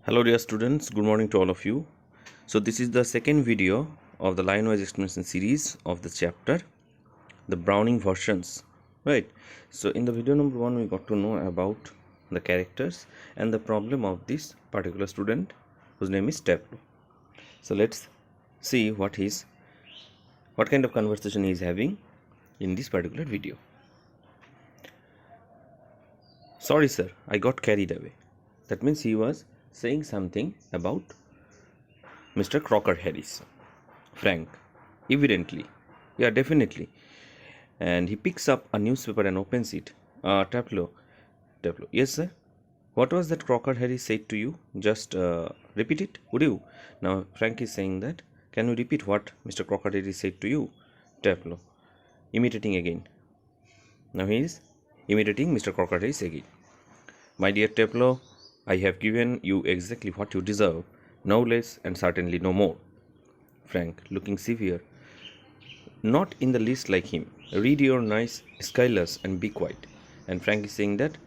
Hello dear students, good morning to all of you. So this is the second video of the line-wise explanation series of the chapter, the Browning versions, right? So in the video number 1 we got to know about the characters and the problem of this particular student whose name is Tableau. So let's see what kind of conversation he is having in this particular video. Sorry sir, I got carried away. That means he was saying something about Mr. Crocker Harris. Frank, evidently, yeah, definitely. And he picks up a newspaper and opens it. Tableau, yes, sir. What was that Crocker Harris said to you? Just repeat it, would you? Now, Frank is saying that. Can you repeat what Mr. Crocker Harris said to you? Tableau, imitating again. Now he is imitating Mr. Crocker Harris again. My dear Tableau, I have given you exactly what you deserve, no less and certainly no more. Frank, looking severe. Not in the least like him. Read your nice Skylus and be quiet. And Frank is saying that,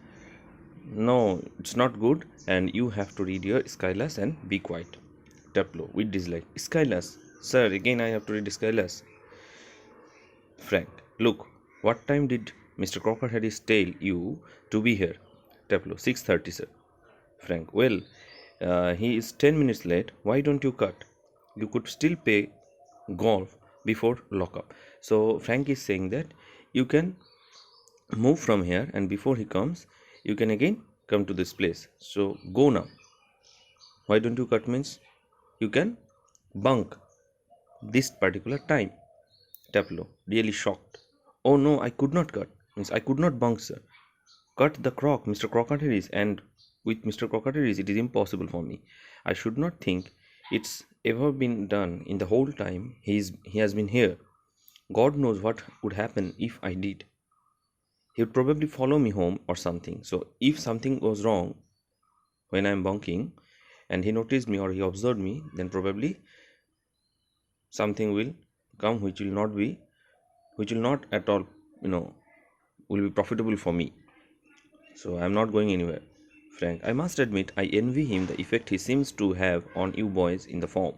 no, it's not good and you have to read your Skylus and be quiet. Tableau, with dislike. Skylus, sir, again I have to read Skylus. Frank, look, what time did Mr. Crocker Harris tell you to be here? Tableau, 6:30, sir. Frank, well, he is 10 minutes late. Why don't you cut? You could still play golf before lockup. So Frank is saying that you can move from here and before he comes, you can again come to this place. So go now. Why don't you cut means you can bunk this particular time. Tableau, really shocked. Oh no, I could not cut. Means I could not bunk, sir. Cut the croc, Mr. Crocker Harris, and with Mr. Crocker Harris it is impossible for me. I should not think it's ever been done in the whole time he has been here. God knows what would happen if I did. He would probably follow me home or something. So if something goes wrong when I am bunking and he noticed me or he observed me, then probably something will come which will not at all, will be profitable for me. So I am not going anywhere. Frank, I must admit I envy him the effect he seems to have on you boys in the form.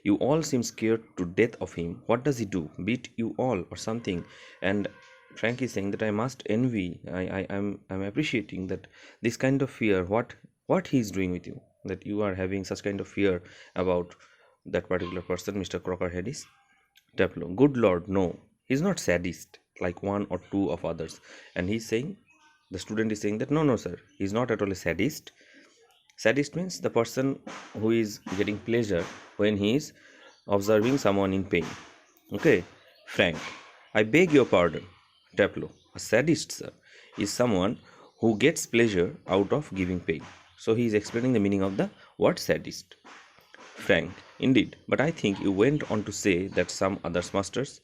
You all seem scared to death of him. What does he do? Beat you all or something? And Frank is saying that I must envy. I'm appreciating that this kind of fear. What he is doing with you? That you are having such kind of fear about that particular person, Mr. Crocker Harris. Tableau. Good Lord, no. He's not sadist like one or two of others. And he's saying. The student is saying that no sir, he is not at all a sadist. Sadist means the person who is getting pleasure when he is observing someone in pain. Okay. Frank, I beg your pardon. Tableau, a sadist, sir, is someone who gets pleasure out of giving pain. So he is explaining the meaning of the word sadist. Frank, indeed, but I think you went on to say that some others masters.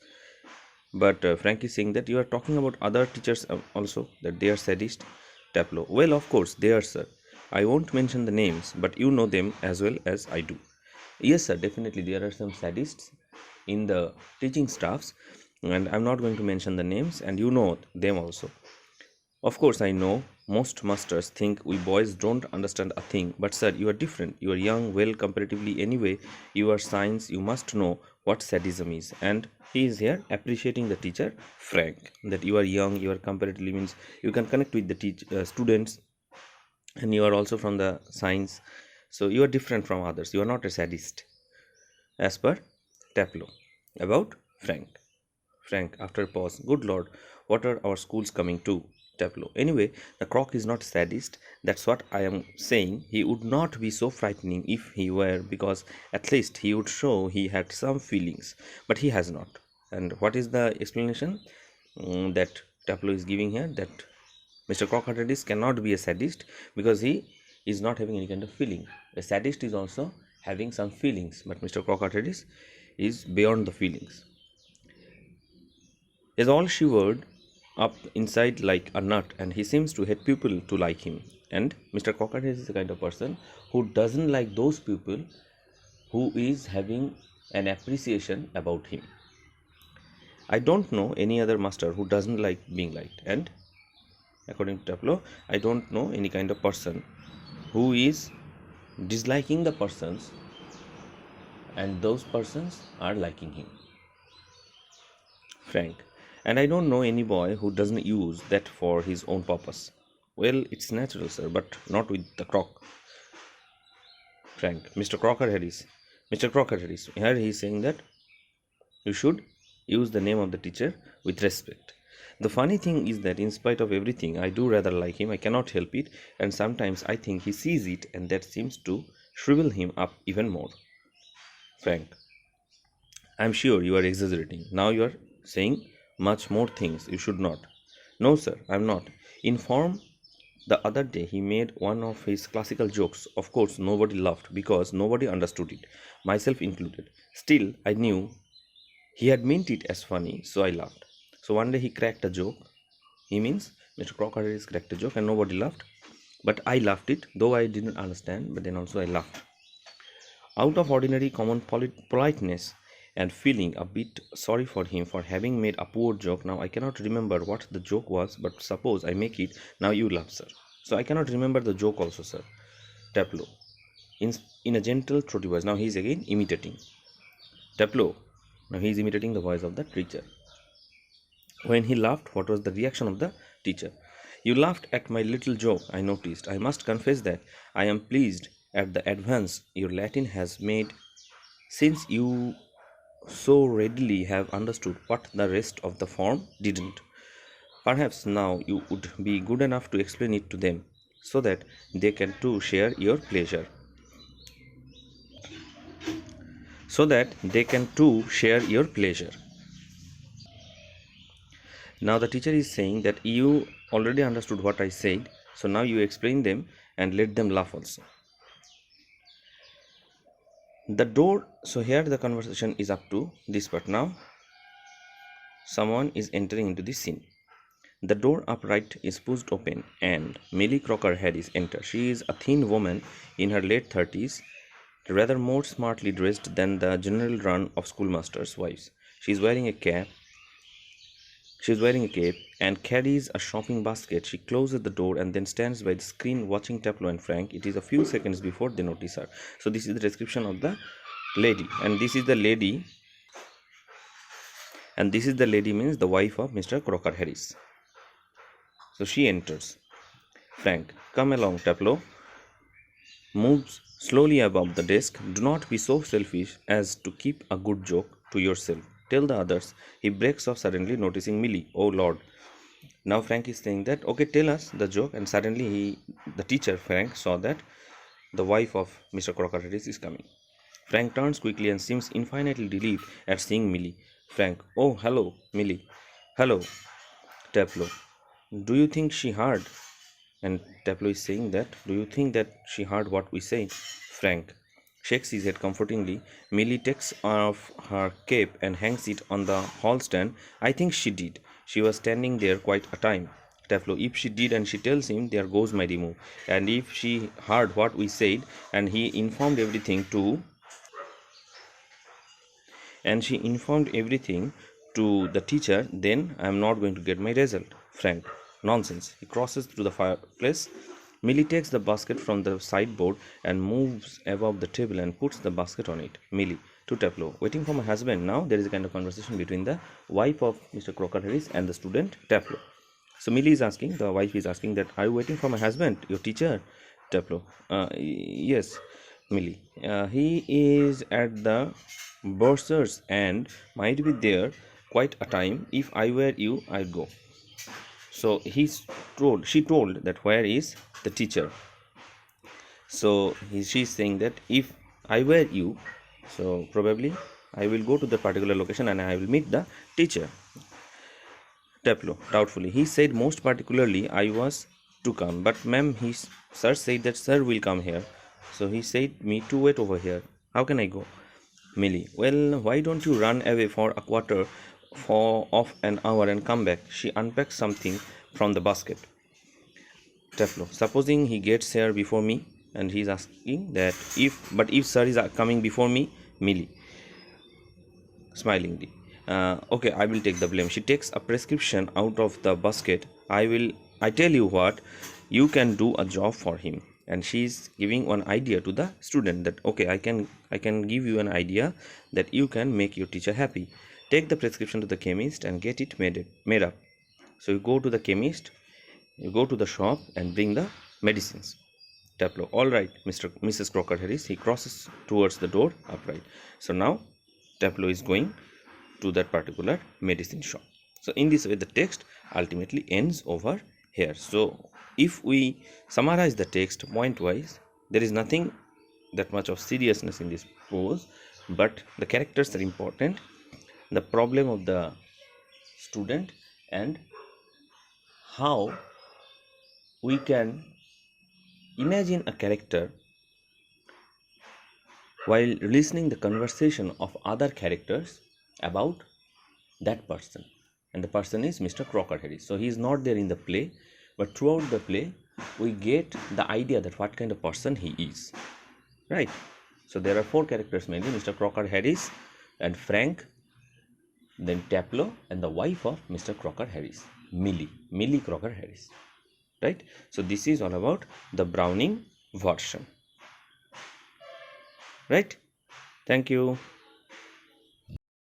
But Frank is saying that you are talking about other teachers also, that they are sadist. Tableau, well, of course they are, sir. I won't mention the names, but you know them as well as I do. Yes, sir, definitely there are some sadists in the teaching staffs, and I'm not going to mention the names, and you know them also. Of course, I know most masters think we boys don't understand a thing, but sir, you are different. You are young, well, comparatively anyway. You are science, you must know what sadism is. And he is here appreciating the teacher, Frank, that you are young, you are comparatively means you can connect with the students, and you are also from the science. So you are different from others. You are not a sadist. As per Tableau. About Frank. Frank, after a pause, good Lord, what are our schools coming to? Tableau. Anyway, the croc is not sadist. That's what I am saying. He would not be so frightening if he were, because at least he would show he had some feelings, but he has not. And what is the explanation that Tableau is giving here? That Mr. Crocker Harris cannot be a sadist because he is not having any kind of feeling. A sadist is also having some feelings, but Mr. Crocker Harris is beyond the feelings. Is all shivered up inside like a nut, and he seems to hate people to like him. And Mr. Crocker is the kind of person who doesn't like those people who is having an appreciation about him. I don't know any other master who doesn't like being liked, and according to Tableau, I don't know any kind of person who is disliking the persons and those persons are liking him. Frank, and I don't know any boy who doesn't use that for his own purpose. Well, it's natural, sir, but not with the croc. Frank, Mr. Crocker Harris. Mr. Crocker Harris. Here he is saying that you should use the name of the teacher with respect. The funny thing is that in spite of everything, I do rather like him. I cannot help it, and sometimes I think he sees it, and that seems to shrivel him up even more. Frank, I'm sure you are exaggerating. Now you are saying much more things you should not. No, sir, I'm not. In form, the other day he made one of his classical jokes. Of course, nobody laughed because nobody understood it, myself included. Still, I knew he had meant it as funny, so I laughed. So one day he cracked a joke. He means Mr. Crocker has cracked a joke and nobody laughed. But I laughed it, though I didn't understand, but then also I laughed. Out of ordinary common politeness and feeling a bit sorry for him for having made a poor joke. Now I cannot remember what the joke was, but suppose I make it, now you laugh, sir. So I cannot remember the joke also, sir. Taplow. In a gentle, throaty voice. Now he is again imitating. Taplow. Now he is imitating the voice of the teacher. When he laughed, what was the reaction of the teacher? You laughed at my little joke, I noticed. I must confess that I am pleased at the advance your Latin has made, since you so readily have understood what the rest of the form didn't. Perhaps now you would be good enough to explain it to them, so that they can too share your pleasure. So that they can too share your pleasure. Now the teacher is saying that you already understood what I said, so now you explain them and let them laugh also. The door, so here the conversation is up to this part. Now someone is entering into the scene. The door upright is pushed open and Millie Crocker Harris enters. She is a thin woman in her late 30s, rather more smartly dressed than the general run of schoolmasters' wives. She is wearing a cape and carries a shopping basket. She closes the door and then stands by the screen watching Taplow and Frank. It is a few seconds before they notice her. So this is the description of the lady, and this is the lady, means the wife of Mr. Crocker Harris. So she enters. Frank, come along, Taplow. Moves slowly above the desk. Do not be so selfish as to keep a good joke to yourself. Tell the others. He breaks off suddenly, noticing Millie. Oh Lord. Now Frank is saying that, okay, tell us the joke, and suddenly the teacher, Frank, saw that the wife of Mr. Crocker Harris is coming. Frank turns quickly and seems infinitely relieved at seeing Millie. Frank, oh, hello, Millie. Hello, Taplow. Do you think she heard? And Taplow is saying that, do you think that she heard what we say? Frank shakes his head comfortingly. Millie takes off her cape and hangs it on the hall stand. I think she did. She was standing there quite a time. Taplow, if she did and she tells him, there goes my remove. And if she heard what we said and he informed everything to the teacher, then I am not going to get my result. Frank, nonsense. He crosses through the fireplace. Millie takes the basket from the sideboard and moves above the table and puts the basket on it. Millie, to Taplow, waiting for my husband. Now there is a kind of conversation between the wife of Mr. Crocker Harris and the student Taplow. So Millie is asking, the wife is asking that, are you waiting for my husband, your teacher? Taplow, yes. Millie, he is at the bursars and might be there quite a time. If I were you, I'd go. So she told that where is the teacher. So she's saying that if I were you, so probably I will go to the particular location and I will meet the teacher. Taplow, doubtfully, he said most particularly I was to come, but ma'am, sir said that sir will come here. So he said me to wait over here. How can I go? Millie, well, why don't you run away for a quarter of an hour and come back? She unpacks something from the basket. Taplow, supposing he gets here before me, and he's asking that if sir is coming before me. Millie, smilingly, okay, I will take the blame. She takes a prescription out of the basket. I tell you what, you can do a job for him. and she's giving one idea to the student that okay, I can give you an idea that you can make your teacher happy. Take the prescription to the chemist and get it made up. So you go to the chemist, you go to the shop and bring the medicines. Tableau. All right, Mrs. Crocker Harris. He crosses towards the door upright. So now Tableau is going to that particular medicine shop. So in this way, the text ultimately ends over here. So if we summarize the text point wise, there is nothing that much of seriousness in this prose, but the characters are important, the problem of the student, and how we can imagine a character while listening the conversation of other characters about that person, and the person is Mr. Crocker Harris. So he is not there in the play, but throughout the play we get the idea that what kind of person he is, right? So there are four characters mainly: Mr. Crocker Harris and Frank, then Tableau, and the wife of Mr. Crocker Harris, Millie Crocker Harris, right? So this is all about the Browning version, right? Thank you.